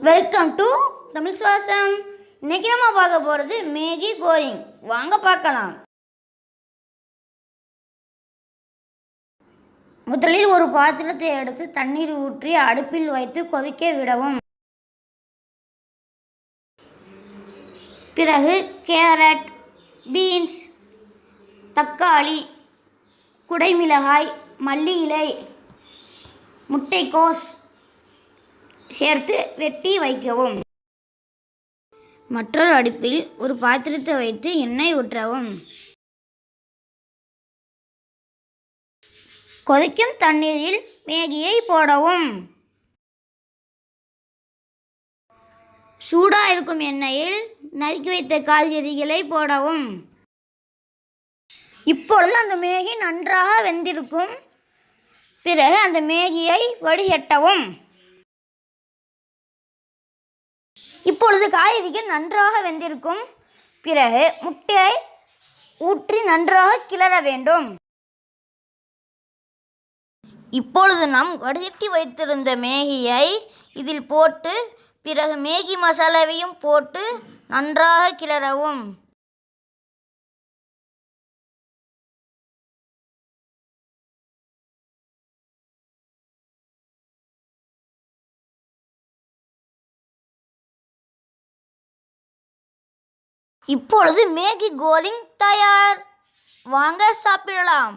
Welcome to Tamil சுவாசம். இன்னைக்கு நம்ம பார்க்க போகிறது மேகி கோரிங். வாங்க பார்க்கலாம். முதலில் ஒரு பாத்திரத்தை எடுத்து தண்ணீர் ஊற்றி அடுப்பில் வைத்து கொதிக்க விடவும். பிறகு கேரட், பீன்ஸ், தக்காளி, குடைமிளகாய், மல்லி இலை, முட்டைக்கோஸ் சேர்த்து வெட்டி வைக்கவும். மற்றொரு அடுப்பில் ஒரு பாத்திரத்தை வைத்து எண்ணெய் ஊற்றவும். கொதிக்கும் தண்ணீரில் மேகியை போடவும். சூடாக இருக்கும் எண்ணெயில் நறுக்கி வைத்த காய்கறிகளை போடவும். இப்பொழுது அந்த மேகி நன்றாக வெந்திருக்கும். பிறகு அந்த மேகியை வடிகட்டவும். இப்பொழுது காய்கறிகள் நன்றாக வெந்திருக்கும். பிறகு முட்டையை ஊற்றி நன்றாக கிளற வேண்டும். இப்பொழுது நாம் வடிகட்டி வைத்திருந்த மேகியை இதில் போட்டு பிறகு மேகி மசாலாவையும் போட்டு நன்றாக கிளறவும். இப்பொழுது மேகி கோரிங் தயார். வாங்க சாப்பிடலாம்.